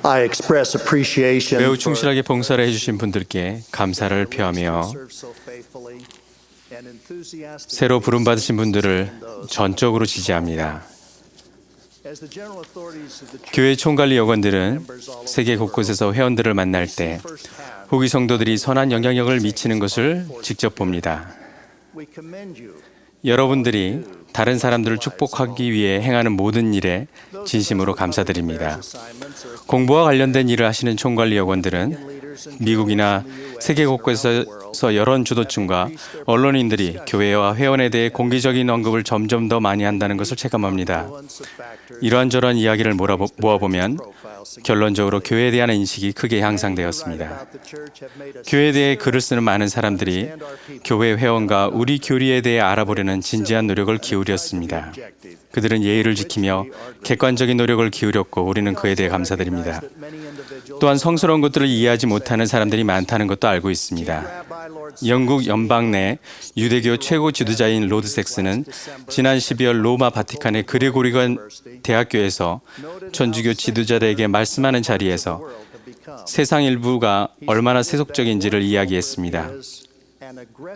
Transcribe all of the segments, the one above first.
I express appreciation 매우 for 충실하게 봉사를 해주신 분들께 감사를 표하며 served so faithfully and enthusiastically 새로 부름받으신 분들을 전적으로 지지합니다. as the general authorities of the church 교회 총관리 여관들은 세계 곳곳에서 회원들을 만날 때 firsthand. 후기 성도들이 선한 영향력을 미치는 것을 직접 봅니다. We commend you. 여러분들이 다른 사람들을 축복하기 위해 행하는 모든 일에 진심으로 감사드립니다. 공부와 관련된 일을 하시는 총관리 여관들은 미국이나 세계 곳곳에서 여론 주도층과 언론인들이 교회와 회원에 대해 공개적인 언급을 점점 더 많이 한다는 것을 체감합니다. 이러한저러한 이야기를 모아보면 결론적으로 교회에 대한 인식이 크게 향상되었습니다. 교회에 대해 글을 쓰는 많은 사람들이 교회 회원과 우리 교리에 대해 알아보려는 진지한 노력을 기울였습니다. 그들은 예의를 지키며 객관적인 노력을 기울였고 우리는 그에 대해 감사드립니다. 또한 성스러운 것들을 이해하지 못하는 사람들이 많다는 것도 알고 있습니다. 영국 연방 내 유대교 최고 지도자인 로드 섹스는 지난 12월 로마 바티칸의 그레고리관 대학교에서 천주교 지도자들에게 말씀하는 자리에서 세상 일부가 얼마나 세속적인지를 이야기했습니다.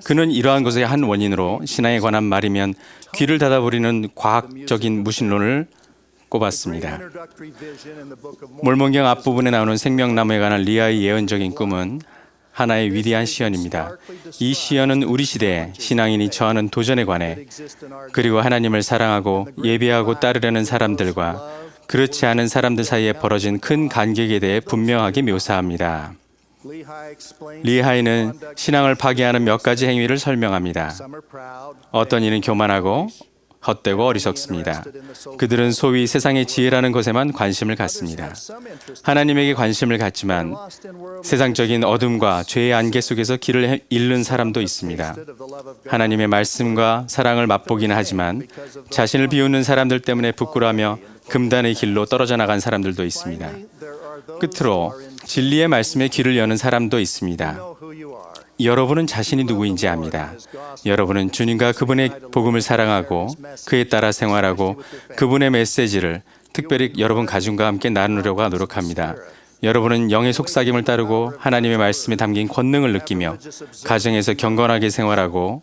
그는 이러한 것의 한 원인으로 신앙에 관한 말이면 귀를 닫아버리는 과학적인 무신론을 꼽았습니다. 몰몬경 앞부분에 나오는 생명나무에 관한 리아의 예언적인 꿈은 하나의 위대한 시연입니다. 이 시연은 우리 시대에 신앙인이 처하는 도전에 관해 그리고 하나님을 사랑하고 예배하고 따르려는 사람들과 그렇지 않은 사람들 사이에 벌어진 큰 간격에 대해 분명하게 묘사합니다. 리하이는 신앙을 파괴하는 몇 가지 행위를 설명합니다. 어떤 이는 교만하고 헛되고 어리석습니다. 그들은 소위 세상의 지혜라는 것에만 관심을 갖습니다. 하나님에게 관심을 갖지만 세상적인 어둠과 죄의 안개 속에서 길을 잃는 사람도 있습니다. 하나님의 말씀과 사랑을 맛보기는 하지만 자신을 비웃는 사람들 때문에 부끄러워하며 금단의 길로 떨어져 나간 사람들도 있습니다. 끝으로 진리의 말씀에 귀를 여는 사람도 있습니다. 여러분은 자신이 누구인지 압니다. 여러분은 주님과 그분의 복음을 사랑하고 그에 따라 생활하고 그분의 메시지를 특별히 여러분 가족과 함께 나누려고 노력합니다. 여러분은 영의 속삭임을 따르고 하나님의 말씀에 담긴 권능을 느끼며 가정에서 경건하게 생활하고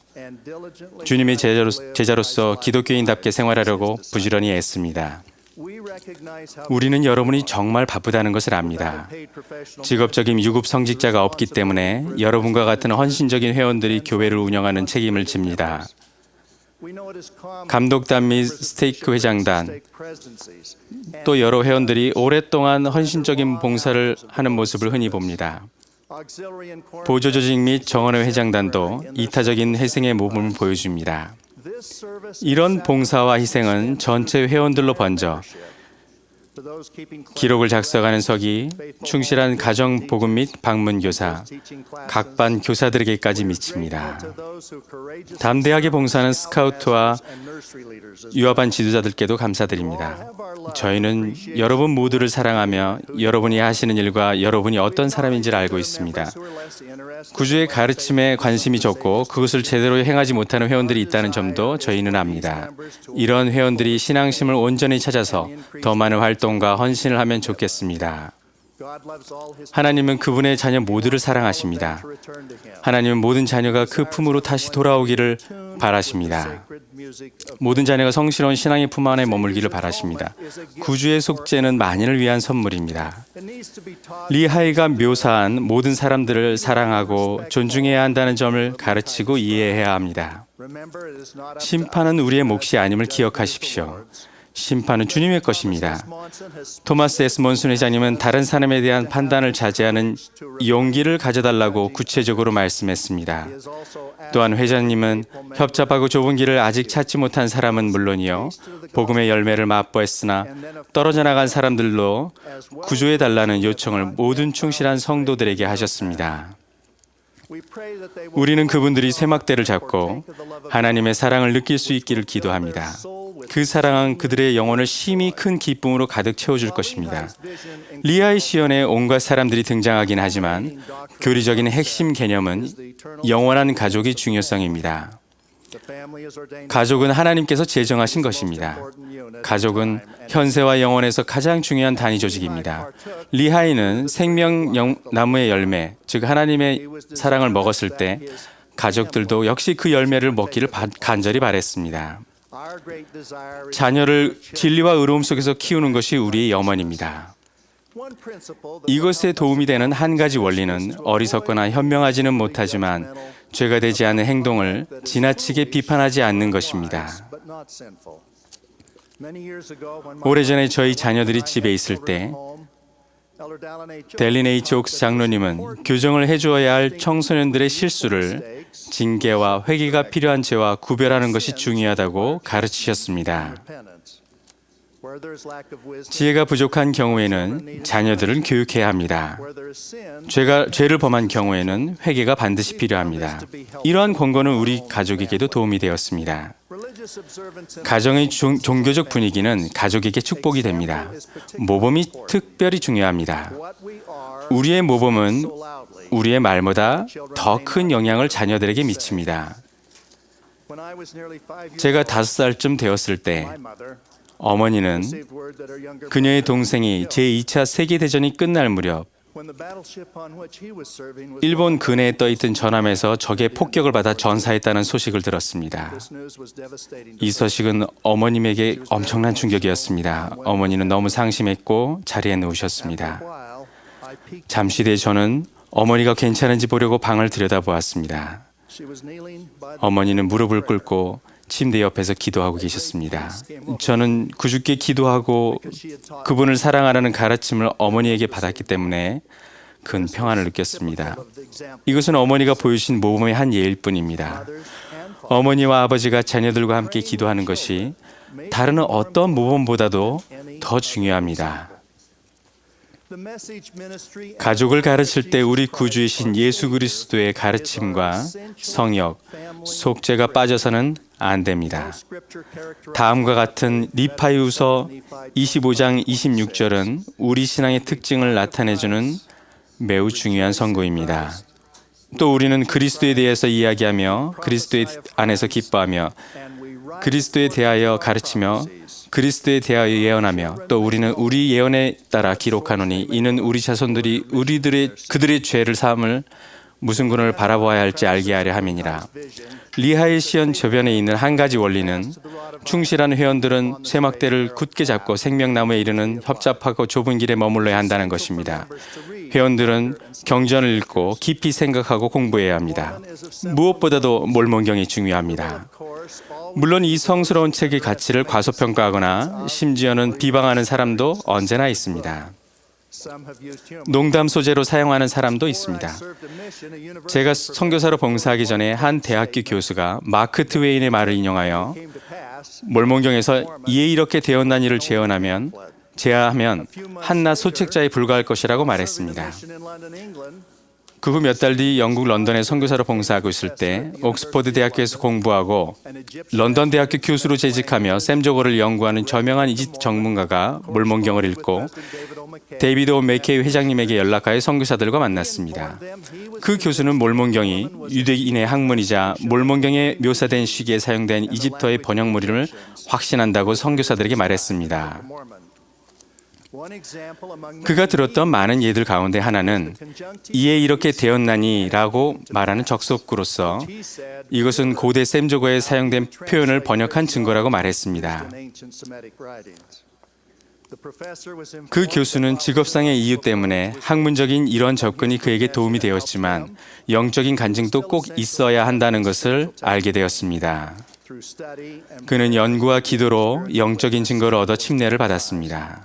주님의 제자로서 기독교인답게 생활하려고 부지런히 애씁니다. 우리는 여러분이 정말 바쁘다는 것을 압니다. 직업적인 유급 성직자가 없기 때문에 여러분과 같은 헌신적인 회원들이 교회를 운영하는 책임을 집니다. 감독단 및 스테이크 회장단, 또 여러 회원들이 오랫동안 헌신적인 봉사를 하는 모습을 흔히 봅니다. 보조조직 및 정원회 회장단도 이타적인 회생의 모범을 보여줍니다. 이런 봉사와 희생은 전체 회원들로 번져 기록을 작성하는 서기, 충실한 가정 복음 및 방문 교사, 각 반 교사들에게까지 미칩니다. 담대하게 봉사하는 스카우트와 유아반 지도자들께도 감사드립니다. 저희는 여러분 모두를 사랑하며 여러분이 하시는 일과 여러분이 어떤 사람인지를 알고 있습니다. 구주의 가르침에 관심이 적고 그것을 제대로 행하지 못하는 회원들이 있다는 점도 저희는 압니다. 이런 회원들이 신앙심을 온전히 찾아서 더 많은 활동과 헌신을 하면 좋겠습니다. 하나님은 그분의 자녀 모두를 사랑하십니다. 하나님은 모든 자녀가 그 품으로 다시 돌아오기를 바라십니다. 모든 자녀가 성스러운 신앙의 품 안에 머물기를 바라십니다. 구주의 속죄는 만인을 위한 선물입니다. 리하이가 묘사한 모든 사람들을 사랑하고 존중해야 한다는 점을 가르치고 이해해야 합니다. 심판은 우리의 몫이 아님을 기억하십시오. 심판은 주님의 것입니다. 토마스 S. 몬슨 회장님은 다른 사람에 대한 판단을 자제하는 용기를 가져달라고 구체적으로 말씀했습니다. 또한 회장님은 협잡하고 좁은 길을 아직 찾지 못한 사람은 물론이요, 복음의 열매를 맛보았으나 떨어져 나간 사람들로 구조해달라는 요청을 모든 충실한 성도들에게 하셨습니다. 우리는 그분들이 쇠막대를 잡고 하나님의 사랑을 느낄 수 있기를 기도합니다. 그 사랑은 그들의 영혼을 심히 큰 기쁨으로 가득 채워줄 것입니다. 리아의 시연에 온갖 사람들이 등장하긴 하지만 교리적인 핵심 개념은 영원한 가족의 중요성입니다. 가족은 하나님께서 제정하신 것입니다. 가족은 현세와 영원에서 가장 중요한 단위 조직입니다. 리하이는 생명나무의 열매, 즉 하나님의 사랑을 먹었을 때 가족들도 역시 그 열매를 먹기를 간절히 바랬습니다. 자녀를 진리와 의로움 속에서 키우는 것이 우리의 염원입니다. 이것에 도움이 되는 한 가지 원리는 어리석거나 현명하지는 못하지만 죄가 되지 않은 행동을 지나치게 비판하지 않는 것입니다. 오래전에 저희 자녀들이 집에 있을 때 델린 H. 옥스 장로님은 교정을 해주어야 할 청소년들의 실수를 징계와 회개가 필요한 죄와 구별하는 것이 중요하다고 가르치셨습니다. 지혜가 부족한 경우에는 자녀들을 교육해야 합니다. 죄를 범한 경우에는 회개가 반드시 필요합니다. 이러한 권고는 우리 가족에게도 도움이 되었습니다. 가정의 종교적 분위기는 가족에게 축복이 됩니다. 모범이 특별히 중요합니다. 우리의 모범은 우리의 말보다 더 큰 영향을 자녀들에게 미칩니다. 제가 5살쯤 되었을 때 어머니는 그녀의 동생이 제2차 세계대전이 끝날 무렵 일본 근해에 떠있던 전함에서 적의 폭격을 받아 전사했다는 소식을 들었습니다. 이 소식은 어머님에게 엄청난 충격이었습니다. 어머니는 너무 상심했고 자리에 누우셨습니다. 잠시 뒤에 저는 어머니가 괜찮은지 보려고 방을 들여다보았습니다. 어머니는 무릎을 꿇고 침대 옆에서 기도하고 계셨습니다. 저는 구주께 기도하고 그분을 사랑하라는 가르침을 어머니에게 받았기 때문에 큰 평안을 느꼈습니다. 이것은 어머니가 보여주신 모범의 한 예일 뿐입니다. 어머니와 아버지가 자녀들과 함께 기도하는 것이 다른 어떤 모범보다도 더 중요합니다. 가족을 가르칠 때 우리 구주이신 예수 그리스도의 가르침과 성역, 속죄가 빠져서는 안 됩니다. 다음과 같은 니파이후서 25장 26절은 우리 신앙의 특징을 나타내주는 매우 중요한 선고입니다. 또 우리는 그리스도에 대해서 이야기하며 그리스도의 안에서 기뻐하며 그리스도에 대하여 가르치며 그리스도에 대하여 예언하며 또 우리는 우리 예언에 따라 기록하노니 이는 우리 자손들이 그들의 죄를 사함을 무슨 군을 바라보아야 할지 알게 하려 함이니라. 리하의 시연 저변에 있는 한 가지 원리는 충실한 회원들은 쇠막대를 굳게 잡고 생명나무에 이르는 협잡하고 좁은 길에 머물러야 한다는 것입니다. 회원들은 경전을 읽고 깊이 생각하고 공부해야 합니다. 무엇보다도 몰몬경이 중요합니다. 물론 이 성스러운 책의 가치를 과소평가하거나 심지어는 비방하는 사람도 언제나 있습니다. 농담 소재로 사용하는 사람도 있습니다. 제가 선교사로 봉사하기 전에 한 대학교 교수가 마크 트웨인의 말을 인용하여 몰몬경에서 이에 이렇게 되었난 일을 제하하면 한낱 소책자에 불과할 것이라고 말했습니다. 그 후 몇 달 뒤 영국 런던에 선교사로 봉사하고 있을 때 옥스퍼드 대학교에서 공부하고 런던 대학교 교수로 재직하며 샘조거를 연구하는 저명한 이집트 전문가가 몰몬경을 읽고 데이비드 오 맥케이 회장님에게 연락하여 선교사들과 만났습니다. 그 교수는 몰몬경이 유대인의 학문이자 몰몬경에 묘사된 시기에 사용된 이집트어의 번역물임을 확신한다고 선교사들에게 말했습니다. 그가 들었던 많은 예들 가운데 하나는 이에 이렇게 되었나니 라고 말하는 적속구로서 이것은 고대 샘조거에 사용된 표현을 번역한 증거라고 말했습니다. 그 교수는 직업상의 이유 때문에 학문적인 이런 접근이 그에게 도움이 되었지만 영적인 간증도 꼭 있어야 한다는 것을 알게 되었습니다. 그는 연구와 기도로 영적인 증거를 얻어 침례를 받았습니다.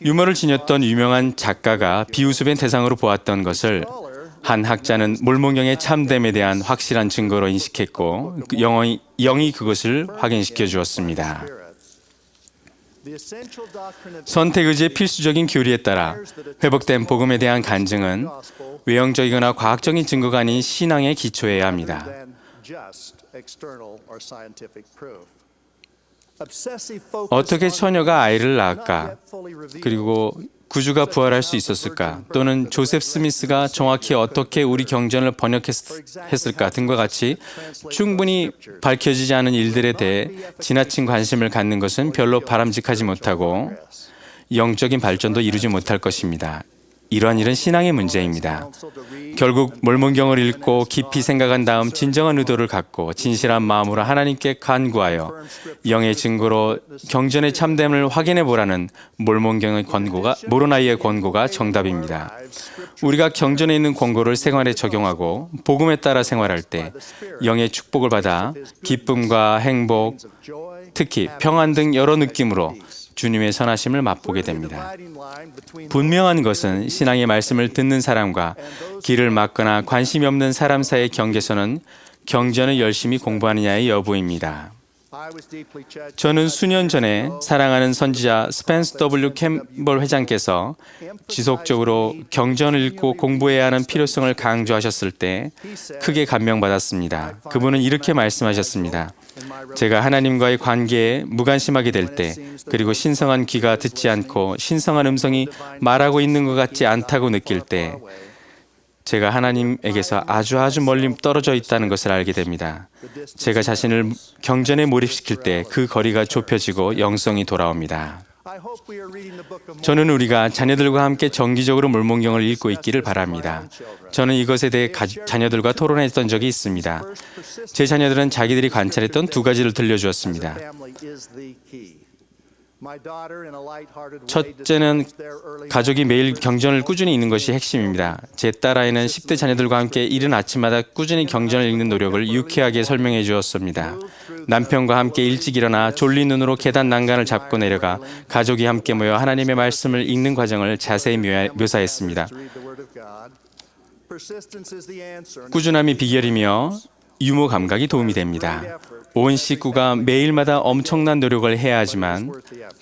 유머를 지녔던 유명한 작가가 비웃음의 대상으로 보았던 것을 한 학자는 몰몬경의 참됨에 대한 확실한 증거로 인식했고 영이 그것을 확인시켜 주었습니다. 선택의지의 필수적인 교리에 따라 회복된 복음에 대한 간증은 외형적이거나 과학적인 증거가 아닌 신앙의 기초여야 합니다. 어떻게 처녀가 아이를 낳을까? 그리고 구주가 부활할 수 있었을까? 또는 조셉 스미스가 정확히 어떻게 우리 경전을 번역했을까? 등과 같이 충분히 밝혀지지 않은 일들에 대해 지나친 관심을 갖는 것은 별로 바람직하지 못하고 영적인 발전도 이루지 못할 것입니다. 이러한 일은 신앙의 문제입니다. 결국 몰몬경을 읽고 깊이 생각한 다음 진정한 의도를 갖고 진실한 마음으로 하나님께 간구하여 영의 증거로 경전의 참됨을 확인해 보라는 몰몬경의 권고가, 모로나이의 권고가 정답입니다. 우리가 경전에 있는 권고를 생활에 적용하고 복음에 따라 생활할 때 영의 축복을 받아 기쁨과 행복, 특히 평안 등 여러 느낌으로 주님의 선하심을 맛보게 됩니다. 분명한 것은 신앙의 말씀을 듣는 사람과 길을 막거나 관심이 없는 사람 사이의 경계선은 경전을 열심히 공부하느냐의 여부입니다. 저는 수년 전에 사랑하는 선지자 스펜스 W. 캠벌 회장께서 지속적으로 경전을 읽고 공부해야 하는 필요성을 강조하셨을 때 크게 감명받았습니다. 그분은 이렇게 말씀하셨습니다. 제가 하나님과의 관계에 무관심하게 될 때, 그리고 신성한 귀가 듣지 않고 신성한 음성이 말하고 있는 것 같지 않다고 느낄 때, 제가 하나님에게서 아주 멀리 떨어져 있다는 것을 알게 됩니다. 제가 자신을 경전에 몰입시킬 때 그 거리가 좁혀지고 영성이 돌아옵니다. 저는 우리가 자녀들과 함께 정기적으로 몰몬경을 읽고 있기를 바랍니다. 저는 이것에 대해 자녀들과 토론했던 적이 있습니다. 제 자녀들은 자기들이 관찰했던 두 가지를 들려주었습니다. 첫째는 가족이 매일 경전을 꾸준히 읽는 것이 핵심입니다. 제 딸아이는 10대 자녀들과 함께 이른 아침마다 꾸준히 경전을 읽는 노력을 유쾌하게 설명해 주었습니다. 남편과 함께 일찍 일어나 졸린 눈으로 계단 난간을 잡고 내려가 가족이 함께 모여 하나님의 말씀을 읽는 과정을 자세히 묘사했습니다. 꾸준함이 비결이며 유머 감각이 도움이 됩니다. 온 식구가 매일마다 엄청난 노력을 해야 하지만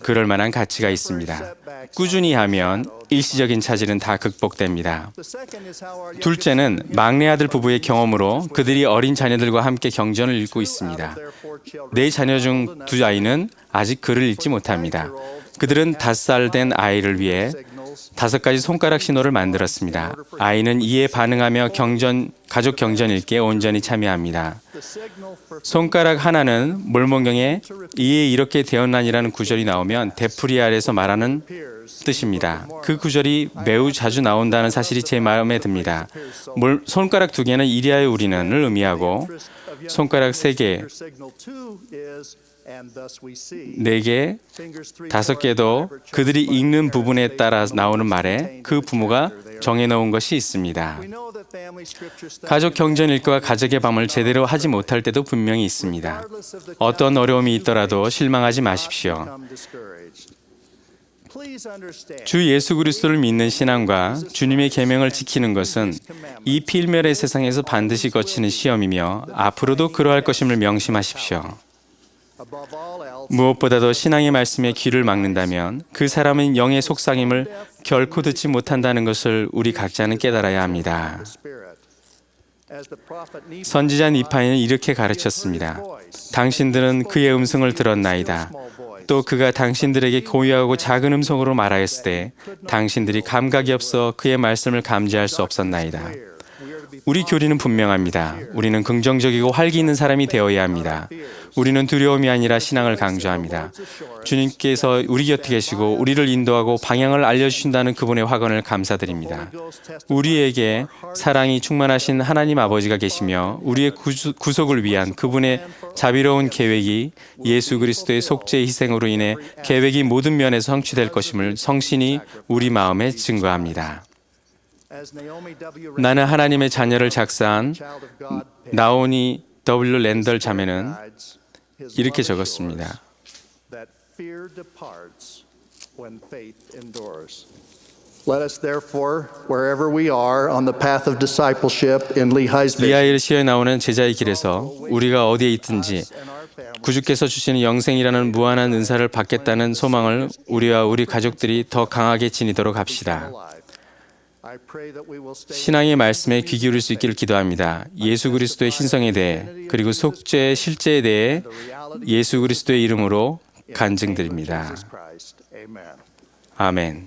그럴 만한 가치가 있습니다. 꾸준히 하면 일시적인 차질은 다 극복됩니다. 둘째는 막내 아들 부부의 경험으로 그들이 어린 자녀들과 함께 경전을 읽고 있습니다. 내 자녀 중 두 아이는 아직 글을 읽지 못합니다. 그들은 5살 된 아이를 위해 5가지 손가락 신호를 만들었습니다. 아이는 이에 반응하며 가족 경전 읽기에 온전히 참여합니다. 손가락 하나는 몰몬경에 이에 이렇게 되었나니라는 구절이 나오면 되풀이 아래서 말하는 뜻입니다. 그 구절이 매우 자주 나온다는 사실이 제 마음에 듭니다. 손가락 2개는 이리하여 우리는을 의미하고 손가락 3개, 4개, 5개도 그들이 읽는 부분에 따라 나오는 말에 그 부모가 정해놓은 것이 있습니다. 가족 경전 읽기와 가족의 밤을 제대로 하지 못할 때도 분명히 있습니다. 어떤 어려움이 있더라도 실망하지 마십시오. 주 예수 그리스도를 믿는 신앙과 주님의 계명을 지키는 것은 이 필멸의 세상에서 반드시 거치는 시험이며 앞으로도 그러할 것임을 명심하십시오. 무엇보다도 신앙의 말씀에 귀를 막는다면 그 사람은 영의 속삭임을 결코 듣지 못한다는 것을 우리 각자는 깨달아야 합니다. 선지자 니파이는 이렇게 가르쳤습니다. 당신들은 그의 음성을 들었나이다. 또 그가 당신들에게 고요하고 작은 음성으로 말하였을 때 당신들이 감각이 없어 그의 말씀을 감지할 수 없었나이다. 우리 교리는 분명합니다. 우리는 긍정적이고 활기 있는 사람이 되어야 합니다. 우리는 두려움이 아니라 신앙을 강조합니다. 주님께서 우리 곁에 계시고 우리를 인도하고 방향을 알려주신다는 그분의 확언을 감사드립니다. 우리에게 사랑이 충만하신 하나님 아버지가 계시며 우리의 구속을 위한 그분의 자비로운 계획이 예수 그리스도의 속죄의 희생으로 인해 계획이 모든 면에서 성취될 것임을 성신이 우리 마음에 증거합니다. 나는 하나님의 자녀를 작사한 나오니 W. 랜덜 자매는 이렇게 적었습니다. Let us therefore, wherever we are on the path of discipleship in Lehi's vision, 리하일시에 나오는 제자의 길에서 우리가 어디에 있든지 구주께서 주시는 영생이라는 무한한 은사를 받겠다는 소망을 우리와 우리 가족들이 더 강하게 지니도록 합시다. 신앙의 말씀에 귀 기울일 수 있기를 기도합니다. 예수 그리스도의 신성에 대해 그리고 속죄의 실제에 대해 예수 그리스도의 이름으로 간증드립니다. 아멘.